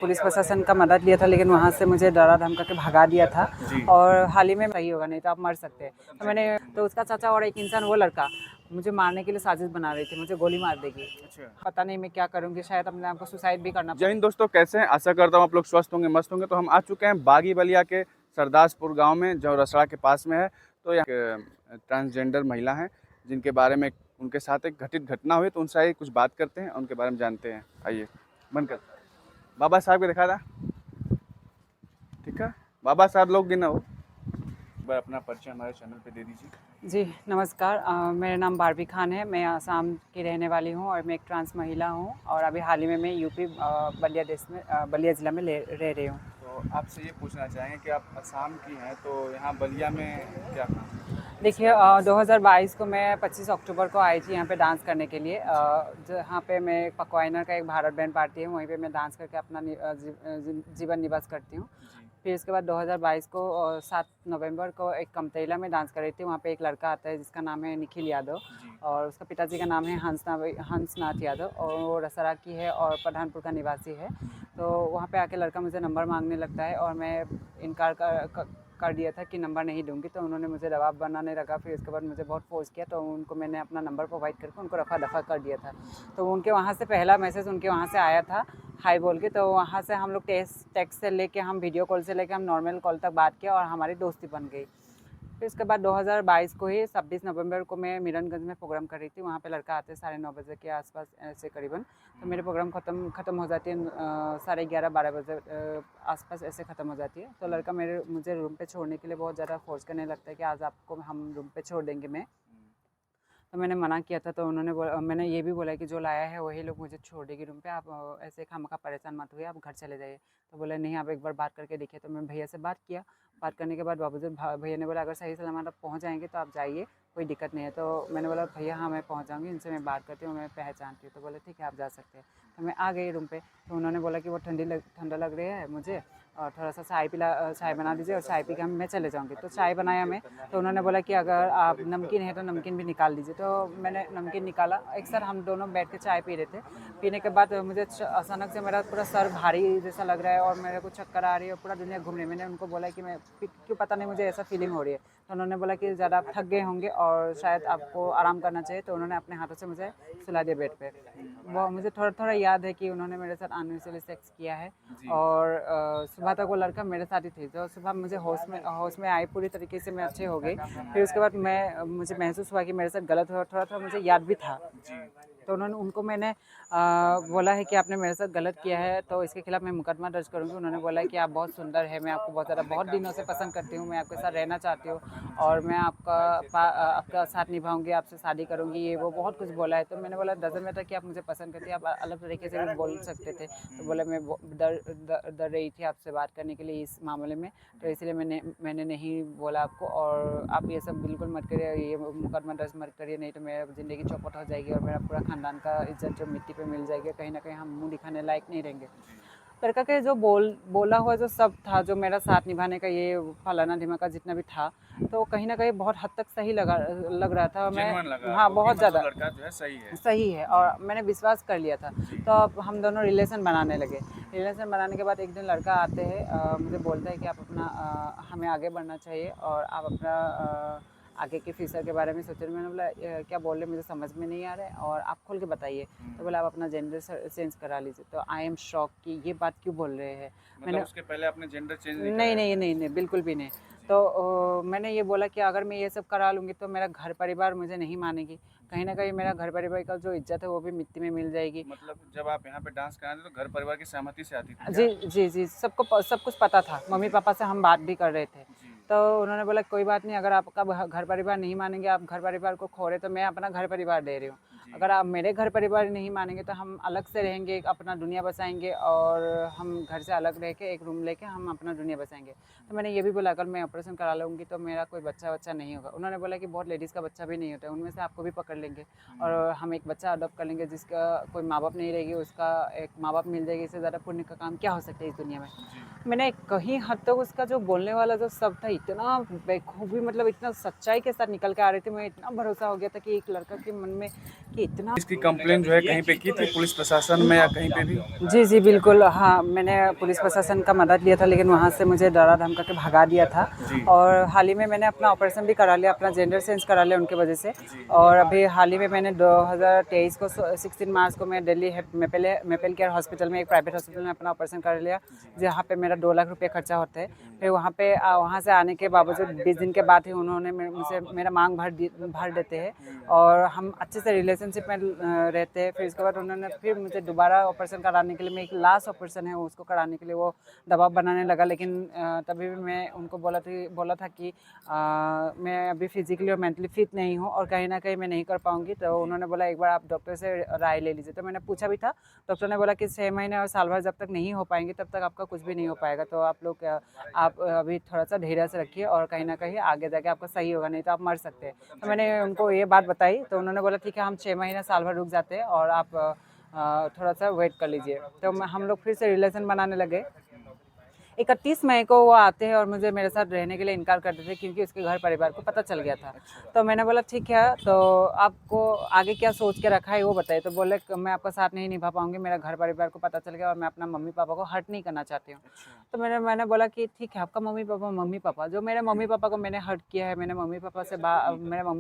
Police प्रशासन का मदद लिया था, लेकिन वहाँ से मुझे डरा धमका के भगा दिया था। और हाल ही में सही होगा, नहीं तो आप मर सकते हैं। तो मैंने तो उसका चाचा और एक इंसान, वो लड़का मुझे मारने के लिए साजिश बना रही थी, मुझे गोली मार देगी। पता नहीं मैं क्या करूँगी, शायद अपने आप को सुसाइड भी करना। जय हिंद दोस्तों, कैसे हैं? आशा करता हूँ आप लोग स्वस्थ होंगे, मस्त होंगे। तो हम आ चुके हैं बागी बलिया के सरदासपुर गांव में, जो रसड़ा के पास में है। तो यहाँ ट्रांसजेंडर महिला हैं जिनके बारे में उनके साथ एक घटित घटना हुई, तो उनसे कुछ बात करते हैं, उनके बारे में जानते हैं। आइए, बंद कर। बाबा साहब को दिखा था, ठीक है? बाबा साहब लोग गिना हो, अपना परिचय हमारे चैनल पे दे दीजिए। जी नमस्कार, मेरा नाम बारबी खान है। मैं आसाम की रहने वाली हूँ और मैं एक ट्रांस महिला हूँ, और अभी हाल ही में मैं यूपी बलिया देश में बलिया ज़िला में रह रही हूँ। तो आपसे ये पूछना चाहेंगे कि आप असम की हैं, तो यहाँ बलिया में क्या? देखिए, 2022 को मैं 25 अक्टूबर को आई थी यहाँ पे डांस करने के लिए। जहाँ पे मैं पकवाइनर का एक भारत बैंड पार्टी है, वहीं पे मैं डांस करके अपना जीवन निवास करती हूँ। फिर उसके बाद 2022 को 7 नवंबर को एक कमतैला में डांस कर रही थी। वहाँ पे एक लड़का आता है जिसका नाम है निखिल यादव, और उसका पिताजी का नाम है हंसनाथ यादव, और वो रसरा की है और पठानपुर का निवासी है। तो वहाँ पे आके लड़का मुझे नंबर मांगने लगता है, और मैं इनकार कर दिया था कि नंबर नहीं दूंगी। तो उन्होंने मुझे दबाव बनाने लगा। फिर उसके बाद मुझे बहुत फोर्स किया, तो उनको मैंने अपना नंबर प्रोवाइड करके उनको रफा दफा कर दिया था। तो उनके वहाँ से पहला मैसेज उनके वहाँ से आया था, हाय बोल के। तो वहाँ से हम लोग टेक्स्ट से लेके, हम वीडियो कॉल से लेके हम नॉर्मल कॉल तक बात किया, और हमारी दोस्ती बन गई। फिर उसके बाद 2022 को ही 26 नवंबर को मैं मिरनगंज में प्रोग्राम कर रही थी। वहाँ पे लड़का आते 9:30 बजे के आसपास ऐसे करीबन। तो मेरे प्रोग्राम ख़त्म हो जाती है 11:30-12 बजे आसपास ऐसे ख़त्म हो जाती है। तो लड़का मुझे रूम पे छोड़ने के लिए बहुत ज़्यादा फोर्स करने लगता है कि आज आपको हम रूम पे छोड़ देंगे। तो मैंने मना किया था। तो मैंने ये भी बोला कि जो लाया है वही लोग मुझे छोड़ देगी रूम पे, आप ऐसे खामखा परेशान मत हुए, आप घर चले जाइए। तो बोले नहीं, आप एक बार बात करके देखिए। तो मैं भैया से बात किया। बात करने के बाद बाबूजी भैया ने बोला अगर सही सलामत आप पहुँच जाएंगे तो आप जाइए, कोई दिक्कत नहीं है। तो मैंने बोला भैया हाँ मैं पहुँच जाऊँगी, इनसे मैं बात करती हूँ, मैं पहचानती हूँ। तो बोले ठीक है आप जा सकते हैं। तो मैं आ गई रूम पे। तो उन्होंने बोला कि वो ठंडा लग रही है मुझे, और थोड़ा सा चाय बना दीजिए, और चाय पी के मैं चले जाऊँगी। तो चाय बनाया मैं। तो उन्होंने बोला कि अगर आप नमकीन है तो नमकीन भी निकाल दीजिए। तो मैंने नमकीन निकाला। एक सर हम दोनों बैठ के चाय पी रहे थे। पीने के बाद मुझे अचानक से मेरा पूरा सर भारी जैसा लग रहा है, और मेरे को चक्कर आ रही है, और पूरा दुनिया घूम रही है। मैंने उनको बोला कि मैं क्यों, पता नहीं मुझे ऐसा फीलिंग हो रही है। तो उन्होंने बोला कि ज़्यादा आप थक गए होंगे और शायद आपको आराम करना चाहिए। तो उन्होंने अपने हाथों से मुझे सुला दिया बेड पे। वो मुझे थोड़ा थोड़ा याद है कि उन्होंने मेरे साथ अननेचुरली सेक्स किया है। और सुबह तक वो लड़का मेरे साथ ही थी। तो सुबह मुझे होश में आई पूरी तरीके से, मैं अच्छे हो गई। फिर उसके बाद मुझे महसूस हुआ कि मेरे साथ गलत हुआ, थोड़ा मुझे याद भी था। तो उनको मैंने बोला है कि आपने मेरे साथ गलत किया है, तो इसके खिलाफ मैं मुकदमा दर्ज करूँगी। उन्होंने बोला है कि आप बहुत सुंदर है, मैं आपको बहुत दिनों से पसंद करती हूँ, मैं आपके साथ रहना चाहती हूँ, और मैं आपका साथ निभाऊंगी, आपसे शादी करूँगी, ये वो बहुत कुछ बोला है। तो मैंने बोला डजंट मैटर कि आप मुझे पसंद करती हैं, आप अलग तरीके से भी बोल सकते थे। तो बोला मैं डर रही थी आपसे बात करने के लिए इस मामले में, तो इसलिए मैंने नहीं बोला आपको। और आप ये सब बिल्कुल मत करिए, ये मुकदमा दर्ज मत करिए, नहीं तो मेरा ज़िंदगी चौपट हो जाएगी, और मेरा पूरा खानदान का इज्जत जो मिट्टी पे मिल जाएगी। कहीं ना कहीं हम मुंह दिखाने लायक नहीं रहेंगे। लड़का के जो बोला हुआ जो सब था, जो मेरा साथ निभाने का ये फलाना ढिमाका जितना भी था, तो कहीं ना कहीं बहुत हद तक सही लग रहा था। मैं हाँ बहुत ज़्यादा लड़का जो है सही है, और मैंने विश्वास कर लिया था। तो अब हम दोनों रिलेशन बनाने लगे। रिलेशन बनाने के बाद एक दिन लड़का आते हैं, मुझे बोलता है कि आप अपना हमें आगे बढ़ना चाहिए, और आप अपना आगे के फ्यूचर के बारे में सोच रहे। मैंने बोला क्या बोल रहे, मुझे समझ में नहीं आ रहा है, और आप खोल के बताइए। तो बोला आप अपना जेंडर चेंज करा लीजिए। तो आई एम शॉक कि ये बात क्यों बोल रहे हैं। मैंने उसके पहले आपने जेंडर चेंज नहीं बिल्कुल भी नहीं। तो मैंने ये बोला कि अगर मैं ये सब करा लूँगी तो मेरा घर परिवार मुझे नहीं मानेगी, कहीं ना कहीं मेरा घर परिवार का जो इज्जत है वो भी मिट्टी में मिल जाएगी। मतलब जब आप यहाँ पे डांस कराते तो घर परिवार की सहमति से आती थी? जी सबको सब कुछ पता था, मम्मी पापा से हम बात भी कर रहे थे। तो उन्होंने बोला कोई बात नहीं, अगर आपका घर परिवार नहीं मानेंगे, आप घर परिवार को खो रहे, तो मैं अपना घर परिवार दे रही हूँ। अगर आप मेरे घर परिवार नहीं मानेंगे तो हम अलग से रहेंगे, अपना दुनिया बसाएंगे, और हम घर से अलग रह के एक रूम लेके हम अपना दुनिया बसाएंगे। तो मैंने ये भी बोला अगर मैं ऑपरेशन करा लूँगी तो मेरा कोई बच्चा नहीं होगा। उन्होंने बोला कि बहुत लेडीज़ का बच्चा भी नहीं होता है, उनमें से आपको भी पकड़ लेंगे, और हम एक बच्चा अडॉप्ट कर लेंगे जिसका कोई माँ बाप नहीं रहेगी, उसका एक माँ बाप मिल जाएगी। इससे ज़्यादा पुण्य का काम क्या हो सकता है इस दुनिया में। मैंने कहीं हद तक उसका जो बोलने वाला जो सब था, इतना बेखूबी, मतलब इतना सच्चाई के साथ निकल के आ रही थी। मैं इतना भरोसा हो गया था कि एक लड़का के मन में कि इतना। इसकी कंप्लेन जो है कहीं पे की थी पुलिस प्रशासन में या कहीं पे भी? जी जी बिल्कुल, हाँ मैंने पुलिस प्रशासन का मदद लिया था, लेकिन वहाँ से मुझे डरा धमका के भगा दिया था। जी। और हाल ही में मैंने अपना ऑपरेशन भी करा लिया, अपना जेंडर चेंज करा लिया उनकी वजह से। जी। और अभी हाल ही में मैंने 2023 को 16 मार्च को मैं दिल्ली मेपल केयर हॉस्पिटल में, एक प्राइवेट हॉस्पिटल में अपना ऑपरेशन कर लिया, जहाँ पे मेरा 2 लाख रुपये खर्चा होता है। फिर वहाँ से आने के बावजूद 20 दिन के बाद ही उन्होंने मुझसे मेरा मांग भर देते हैं, और हम अच्छे से रिलेशनशिप में रहते हैं। फिर इसके बाद उन्होंने फिर मुझे दोबारा ऑपरेशन कराने के लिए, मैं एक लास्ट ऑपरेशन है उसको कराने के लिए वो दबाव बनाने लगा। लेकिन तभी भी मैं उनको बोला था कि मैं अभी फिजिकली और मेंटली फिट नहीं हूँ और कहीं ना कहीं मैं नहीं कर पाऊँगी। तो उन्होंने बोला एक बार आप डॉक्टर से राय ले लीजिए। तो मैंने पूछा भी था, डॉक्टर ने बोला कि 6 महीने और साल भर जब तक नहीं हो पाएंगे तब तक आपका कुछ भी नहीं हो पाएगा। तो आप अभी थोड़ा सा धैर्य से रखिए और कहीं ना कहीं आगे जाके आपका सही होगा, नहीं तो आप मर सकते हैं। तो मैंने उनको ये बात बताई, तो उन्होंने बोला ठीक है हम 6 महीने साल भर रुक जाते हैं और आप थोड़ा सा वेट कर लीजिए। तो हम लोग फिर से रिलेशन बनाने लगे। 31 मई को वो आते हैं और मुझे मेरे साथ रहने के लिए इनकार करते थे, क्योंकि उसके घर परिवार को पता चल गया था। तो मैंने बोला ठीक है, तो आपको आगे क्या सोच के रखा है वो बताइए। तो बोले मैं आपका साथ नहीं निभा पाऊंगी, मेरा घर परिवार को पता चल गया और मैं अपना मम्मी पापा को हर्ट नहीं करना चाहती हूँ। तो मैंने बोला कि ठीक है, आपका मम्मी पापा जो मेरे मम्मी पापा को मैंने हर्ट किया है, मेरे मम्मी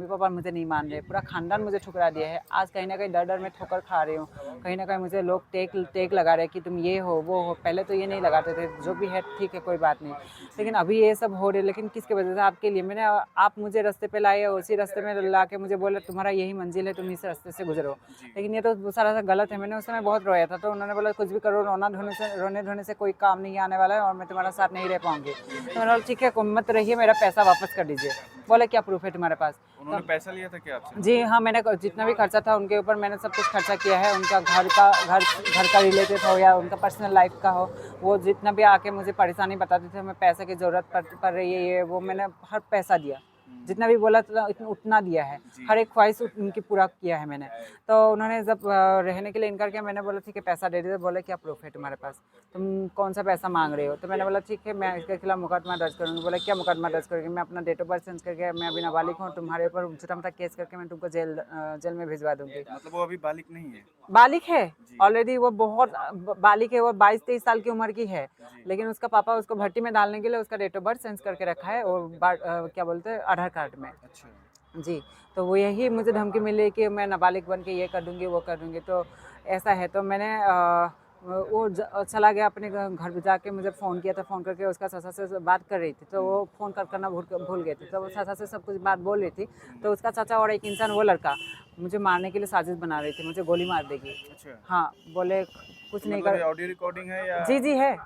पापा मुझे नहीं मान रहे, पूरा खानदान मुझे ठुकरा दिया है। आज कहीं ना कहीं डर में ठोकर खा रही हूँ, कहीं ना कहीं मुझे लोग टेक लगा रहे हैं कि तुम ये हो वो हो। पहले तो ये नहीं लगाते थे, जो भी है ठीक है कोई बात नहीं, लेकिन अभी ये सब हो रहे। लेकिन किसके वजह से? आपके लिए। आप मुझे रास्ते पे लाए और उसी रास्ते में ला के मुझे बोले तुम्हारा यही मंजिल है, तुम इस रास्ते से गुजरो। लेकिन ये तो सारा सा गलत है। मैंने उस समय बहुत रोया था। तो उन्होंने बोला कुछ भी करो, रोने धोने से कोई काम नहीं आने वाला है और मैं तुम्हारा साथ नहीं रह पाऊंगी। तो मैंने बोला ठीक है, मत रहिए, मेरा पैसा वापस कर दीजिए। बोले क्या प्रूफ है तुम्हारे पास? उन्होंने पैसा लिया था क्या आपसे? जी हाँ, मैंने जितना भी खर्चा था उनके ऊपर मैंने सब कुछ खर्चा किया है। उनका घर का रिलेटेड हो या उनका पर्सनल लाइफ का हो, वो जितना भी आके मुझे परेशानी बताते थे, हमें पैसे की ज़रूरत पड़ रही है ये वो, मैंने हर पैसा दिया, जितना भी बोला था उतना दिया है, हर एक ख्वाहिश उनकी पूरा किया है मैंने। तो उन्होंने जब रहने के लिए इनकार किया, मैंने बोला ठीक है पैसा दे दीजिए। बोले क्या प्रूफ है तुम्हारे पास, तुम कौन सा पैसा मांग रहे हो? तो मैंने बोला ठीक है मैं इसके खिलाफ मुकदमा दर्ज करूँगी। बोले क्या मुकदमा दर्ज करोगे? मैं अपना डेट ऑफ बर्थ चेंज करके, मैं अभी नाबालिग हूँ, तुम्हारे ऊपर झूठा केस करके मैं तुमको जेल में भिजवा दूंगी। मतलब वो अभी बालिक नहीं है? बालिक है ऑलरेडी, वो बहुत बालिक है, वो 22-23 साल की उम्र की है। लेकिन उसका पापा उसको भर्ती में डालने के लिए उसका डेट ऑफ बर्थ चेंज करके रखा है, और क्या बोलते हैं आधार कार्ड में। अच्छा। जी, तो वो यही मुझे धमकी मिली कि मैं नाबालिग बन के ये कर दूँगी वो कर दूँगी। तो ऐसा है। तो मैंने चला गया अपने घर पे, जाके मुझे फ़ोन किया था, फ़ोन करके उसका चाचा से बात कर रही थी। तो वो फ़ोन करना भूल गए थे। तो वो चाचा से सब कुछ बात बोल रही थी। तो उसका चाचा और एक इंसान, वो लड़का मुझे मारने के लिए साजिश बना रही थी, मुझे गोली मार देगी। अच्छा। हाँ, बोले कुछ नहीं मतलब कर। ये ऑडियो रिकॉर्डिंग है या? जी है,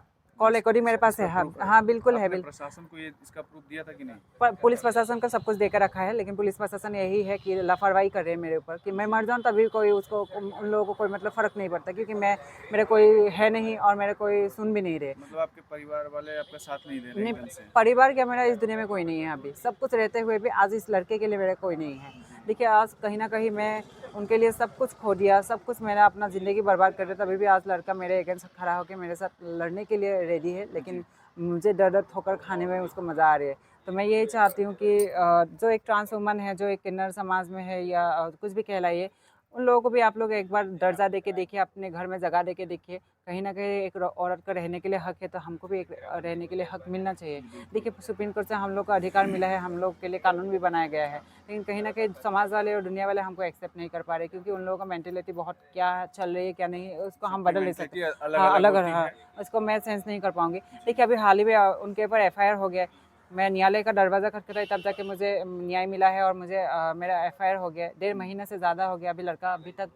कॉल रिकॉर्डिंग मेरे पास है। हाँ हाँ बिल्कुल है, आपने बिल्कुल। प्रशासन को ये इसका प्रूफ दिया था कि नहीं? पुलिस प्रशासन को सब कुछ देकर रखा है, लेकिन पुलिस प्रशासन यही है कि लापरवाही कर रहे हैं मेरे ऊपर, कि मैं मर जाऊँ तभी कोई उसको, उन लोगों को कोई मतलब फ़र्क नहीं पड़ता, क्योंकि मेरे कोई है नहीं और मेरे कोई सुन भी नहीं रहे। मतलब आपके परिवार वाले आपका साथ नहीं दे रहे नहीं, एकदम से? परिवार क्या, मेरा इस दुनिया में कोई नहीं है अभी। सब कुछ रहते हुए भी आज इस लड़के के लिए मेरा कोई नहीं है। देखिए आज कहीं ना कहीं मैं उनके लिए सब कुछ खो दिया, सब कुछ मैंने अपना ज़िंदगी बर्बाद कर दिया, तभी भी आज लड़का मेरे अगेंस्ट खड़ा होकर मेरे साथ लड़ने के लिए रेडी है। लेकिन मुझे डर ठोकर खाने में उसको मज़ा आ रही है। तो मैं यही चाहती हूँ कि जो एक ट्रांस वुमन है, जो एक किन्नर समाज में है या कुछ भी कहलाइए, उन लोगों को भी आप लोग एक बार दर्जा दे के देखिए, अपने घर में जगह दे के देखिए। कहीं न कहीं एक औरत का रहने के लिए हक है, तो हमको भी एक रहने के लिए हक मिलना चाहिए। देखिए सुप्रीम कोर्ट से हम लोग को अधिकार मिला है, हम लोग के लिए कानून भी बनाया गया है, लेकिन कहीं न कहीं समाज वाले और दुनिया वाले हमको एक्सेप्ट नहीं कर पा रहे, क्योंकि उन लोगों का मेंटालिटी बहुत क्या चल रही है क्या नहीं, उसको हम बदल नहीं सकते। हाँ, अलग हाँ, उसको मैं सेंस नहीं कर पाऊँगी। देखिए अभी हाल ही में उनके ऊपर एफआईआर हो गया। मैं न्यायालय का दरवाज़ा खटखटाई तब जाके मुझे न्याय मिला है, और मुझे मेरा एफआईआर हो गया। 1.5 महीने से ज़्यादा हो गया, अभी लड़का अभी तक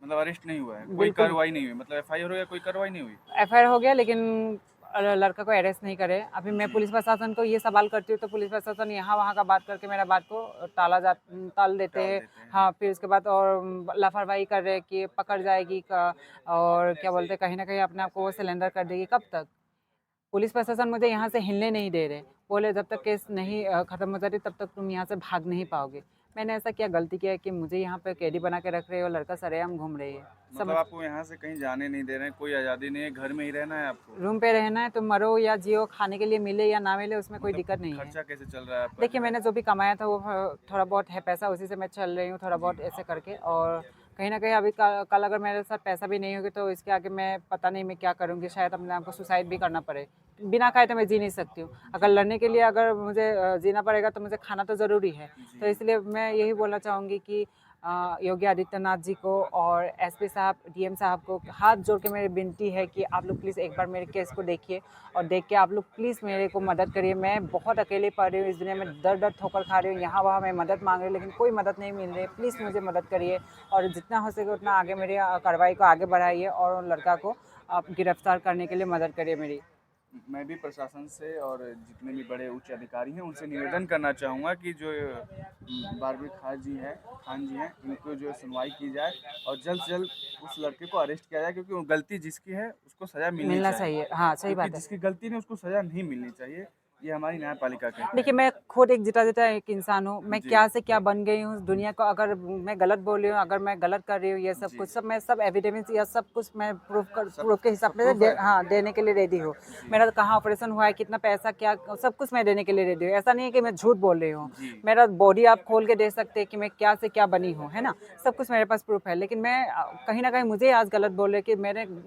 मतलब अरेस्ट नहीं हुआ है, कोई बिल्कुल कार्रवाई नहीं हुई, मतलब एफआईआर हो गया, कोई कार्रवाई नहीं हुई? एफआईआर हो गया, लेकिन लड़का को अरेस्ट नहीं करे। अभी मैं पुलिस प्रशासन को ये सवाल करती हूँ, तो पुलिस प्रशासन यहाँ वहाँ का बात करके मेरा बात को टाल देते हैं। हाँ, फिर उसके बाद और लापरवाही कर रहे हैं कि पकड़ जाएगी और क्या बोलते हैं, कहीं ना कहीं अपने आप को वो सिलेंडर कर देगी। कब तक? पुलिस प्रशासन मुझे यहाँ से हिलने नहीं दे रहे, बोले जब तक केस नहीं ख़त्म हो जाती तब तक तुम यहाँ से भाग नहीं पाओगे। मैंने ऐसा क्या गलती किया है कि मुझे यहाँ पे कैदी बना के रख रहे हो, लड़का सरेआम घूम रही है। मतलब आपको यहाँ से कहीं जाने नहीं दे रहे हैं, कोई आज़ादी नहीं है, घर में ही रहना है आपको? रूम पे रहना है, तो मरो या जियो, खाने के लिए मिले या ना मिले उसमें कोई दिक्कत नहीं है। खर्चा कैसे चल रहा है आपका? देखिए मैंने जो भी कमाया था वो थोड़ा बहुत है पैसा, उसी से मैं चल रही हूँ, थोड़ा बहुत ऐसे करके। और कहीं ना कहीं अभी कल अगर मेरे साथ पैसा भी नहीं होगा तो इसके आगे मैं पता नहीं मैं क्या करूँगी, शायद अपने आप को सुसाइड भी करना पड़े। बिना खाए तो मैं जी नहीं सकती हूँ। अगर लड़ने के लिए अगर मुझे जीना पड़ेगा तो मुझे खाना तो ज़रूरी है। तो इसलिए मैं यही बोलना चाहूँगी कि योगी आदित्यनाथ जी को और एसपी साहब, डीएम साहब को हाथ जोड़ के मेरी विनती है कि आप लोग प्लीज़ एक बार मेरे केस को देखिए और देख के आप लोग प्लीज़ मेरे को मदद करिए। मैं बहुत अकेले पड़ रही हूँ इस दुनिया में, दर दर ठोकर खा रही हूँ, यहाँ वहाँ मैं मदद मांग रही हूँ लेकिन कोई मदद नहीं मिल रही है। प्लीज़ मुझे मदद करिए और जितना हो सके उतना आगे मेरी कार्रवाई को आगे बढ़ाइए और उन लड़का को आप गिरफ्तार करने के लिए मदद करिए मेरी। मैं भी प्रशासन से और जितने भी बड़े उच्च अधिकारी हैं उनसे निवेदन करना चाहूँगा कि जो बारबी खान जी हैं इनको जो सुनवाई की जाए और जल्द से जल्द उस लड़के को अरेस्ट किया जाए, क्योंकि वो गलती जिसकी है उसको सज़ा मिलनी मिलना चाहिए। चाहिए, हाँ सही क्योंकि बात है। जिसकी गलती नहीं उसको सज़ा नहीं मिलनी चाहिए, ये हमारी न्यायपालिका कहती देखिए, है। मैं खुद एक जिता-जिता एक इंसान हूँ। मैं जी। क्या से क्या बन गई हूँ इस दुनिया को, अगर मैं गलत बोल रही हूँ, अगर मैं गलत कर रही हूँ, ये सब जी। कुछ सब मैं सब एविडेंस या सब कुछ मैं सब प्रूफ के हिसाब सब से प्रूफ है। हाँ, देने के लिए रेडी हूँ। जी। मेरा कहाँ ऑपरेशन हुआ है, कितना पैसा क्या सब कुछ मैं देने के लिए रेडी हूँ। ऐसा नहीं है कि मैं झूठ बोल रही हूँ। जी। मेरा बॉडी आप खोल के देख सकते हैं कि मैं क्या से क्या बनी हूँ, है ना? सब कुछ मेरे पास प्रूफ है। लेकिन मैं कहीं न कहीं मुझे आज गलत बोल रहे हैं कि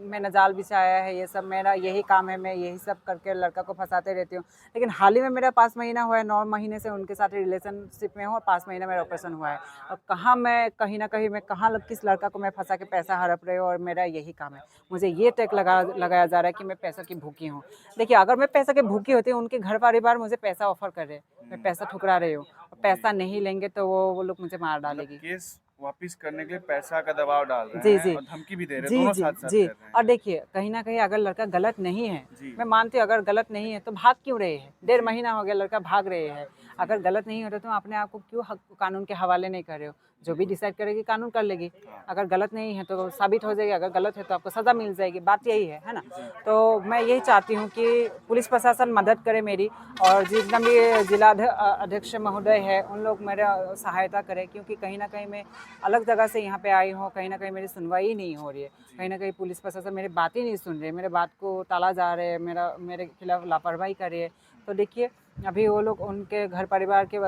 मैंने जाल बिछाया है, ये सब मेरा यही काम है, मैं यही सब करके लड़का को फँसाते रहती हूँ। लेकिन हाल ही में मेरा 5 महीना हुआ है, 9 महीने से उनके साथ रिलेशनशिप में हूँ और 5 महीना मेरा ऑपरेशन हुआ है। और कहाँ मैं कहीं न कहीं मैं कहाँ किस लड़का को मैं फँसा के पैसा हड़प रही हूँ और मेरा यही काम है। मुझे ये टैग लगाया जा रहा है कि मैं पैसों की भूखी हूँ। देखिए, अगर मैं पैसे की भूखी होती उनके घर परिवार मुझे पैसा ऑफ़र कर रहे हैं, मैं पैसा ठुकरा रही हूँ। पैसा नहीं लेंगे तो वो लोग मुझे मार मतलब डालेगी। केस वापिस करने के लिए पैसा का दबाव डाल रहे जी, हैं जी। और धमकी भी दे रहे हैं, जी, दोनों जी, साथ-साथ जी। कर रहे और हैं। देखिए, कहीं न कहीं अगर लड़का गलत नहीं है, जी। मैं मानती हूँ अगर गलत नहीं है तो भाग क्यों रहे हैं? डेढ़ जी। महीना हो गया लड़का भाग रहे हैं। जी। अगर गलत नहीं होता तो अपने आप को क्यों कानून के हवाले नहीं कर रहे हो? जो भी डिसाइड करेगी कानून कर लेगी। हाँ। अगर गलत नहीं है तो साबित हो जाएगी, अगर गलत है तो आपको सज़ा मिल जाएगी, बात यही है ना? जी। तो मैं यही चाहती हूँ कि पुलिस प्रशासन मदद करे मेरी और जितना भी अध्यक्ष महोदय है, उन लोग मेरा सहायता करें क्योंकि कहीं न कहीं मैं अलग जगह से यहाँ पे आई हूँ, कहीं न कहीं मेरी सुनवाई ही नहीं हो रही है। कहीं न कहीं पुलिस प्रशासन मेरी बात ही नहीं सुन रही है, मेरे बात को टाला जा रहे हैं, मेरे खिलाफ लापरवाही कर रही है। तो देखिए, अभी वो लोग उनके घर परिवार की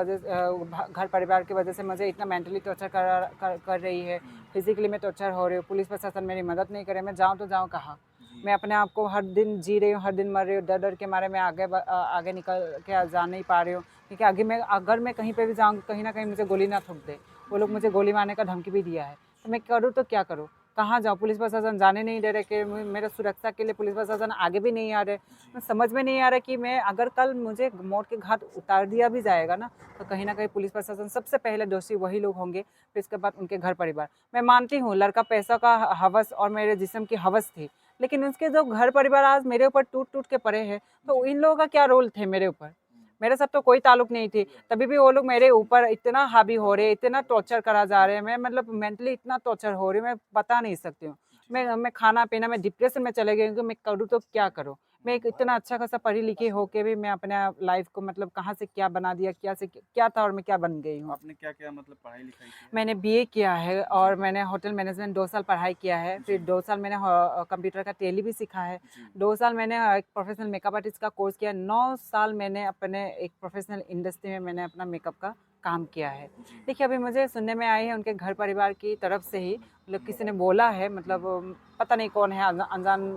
वजह से मुझे इतना मेंटली टॉर्चर कर रही है, फिज़िकली मैं टॉर्चर हो रही हूँ, पुलिस प्रशासन मेरी मदद नहीं करे, मैं जाऊँ तो जाऊँ कहाँ? मैं अपने आप को हर दिन जी रही हूँ, हर दिन मर रही हूँ, डर-डर के मारे मैं आगे निकल के जा नहीं पा रही हूँ, क्योंकि अगर मैं कहीं पे भी जाऊँगी, कहीं न कहीं मुझे गोली ना ठोक दे। वो लोग मुझे गोली मारने का धमकी भी दिया है। तो मैं करूँ तो क्या करूँ? कहाँ जाऊँ? पुलिस प्रशासन जाने नहीं दे रहे कि मेरे सुरक्षा के लिए पुलिस प्रशासन आगे भी नहीं आ रहे। मैं समझ में नहीं आ रहा कि मैं अगर कल मुझे मौत के घाट उतार दिया भी जाएगा ना, तो कहीं न कहीं पुलिस प्रशासन सबसे पहले दोषी वही लोग होंगे, फिर इसके बाद उनके घर परिवार। मैं मानती हूँ लड़का पैसा का हवस और मेरे जिस्म की हवस थी, लेकिन उसके जो घर परिवार आज मेरे ऊपर टूट-टूट के पड़े हैं, तो इन लोगों का क्या रोल थे मेरे ऊपर? मेरे साथ तो कोई ताल्लुक नहीं थी, तभी भी वो लोग मेरे ऊपर इतना हावी हो रहे हैं, इतना टॉर्चर करा जा रहे हैं, मैं मतलब मेंटली इतना टॉर्चर हो रही हूँ, मैं बता नहीं सकती हूँ। मैं खाना-पीना मैं डिप्रेशन में चले गई हूँ कि मैं करूँ तो क्या करूँ? मैं एक इतना अच्छा खासा पढ़ी-लिखी होके भी मैं अपने लाइफ़ को मतलब कहाँ से क्या बना दिया, क्या था और मैं क्या बन गई हूँ। आपने क्या-क्या मतलब पढ़ाई-लिखाई की है? मैंने बीए किया है और जी। मैंने होटल मैनेजमेंट 2 साल पढ़ाई किया है, फिर जी। 2 साल मैंने कंप्यूटर का टैली भी सीखा है, जी। 2 साल मैंने एक प्रोफेशनल मेकअप आर्टिस्ट का कोर्स किया, 9 साल मैंने अपने एक प्रोफेशनल इंडस्ट्री में मैंने अपना मेकअप का काम किया है। जी। देखिए, अभी मुझे सुनने में आई है उनके घर परिवार की तरफ से ही मतलब किसी ने बोला है मतलब पता नहीं कौन है अनजान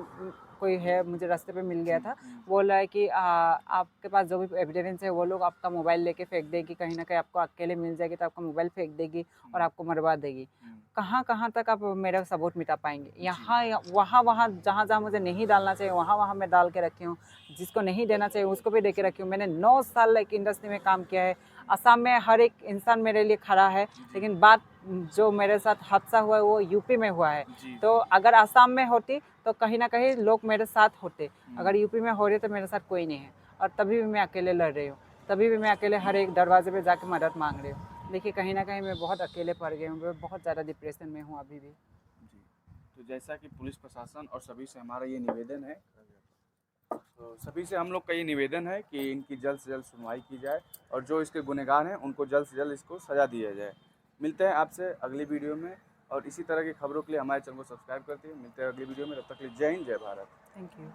कोई है, मुझे रास्ते पे मिल गया जी। था। बोल रहा है कि आपके पास जो भी एविडेंस है वो लोग आपका मोबाइल लेके फेंक देगी, कहीं न कहीं आपको अकेले मिल जाएगी तो आपका मोबाइल फेंक देगी और आपको मरवा देगी। कहाँ-कहाँ तक आप मेरा सबूत मिटा पाएँगे? यहाँ या वहाँ-वहाँ जहाँ-जहाँ मुझे नहीं डालना चाहिए वहाँ-वहाँ मैं डाल के रखी हूँ। जिसको नहीं देना चाहिए उसको भी दे के रखी हूँ। मैंने 9 साल एक इंडस्ट्री में काम किया है। असम में हर एक इंसान मेरे लिए खड़ा है, लेकिन बात जो मेरे साथ हादसा हुआ है वो यूपी में हुआ है। जी। तो अगर असम में होती तो कहीं न कहीं लोग मेरे साथ होते। अगर यूपी में हो रही तो मेरे साथ कोई नहीं है और तभी भी मैं अकेले लड़ रही हूँ। तभी भी मैं अकेले हर एक दरवाजे पे जाके मदद माँग रही हूँ। देखिए, कहीं न कहीं मैं बहुत अकेले पड़ गई हूँ, मैं बहुत ज़्यादा डिप्रेशन में हूँ अभी भी। जी। तो जैसा कि पुलिस प्रशासन और सभी से हमारा ये निवेदन है, तो सभी से हम लोग का ये निवेदन है कि इनकी जल्द से जल्द सुनवाई की जाए और जो इसके गुनहगार हैं उनको जल्द से जल्द इसको सज़ा दिया जाए। मिलते हैं आपसे अगली वीडियो में और इसी तरह की खबरों के लिए हमारे चैनल को सब्सक्राइब करते हैं। मिलते हैं अगली वीडियो में, तब तक के लिए जय हिंद, जय भारत। Thank you.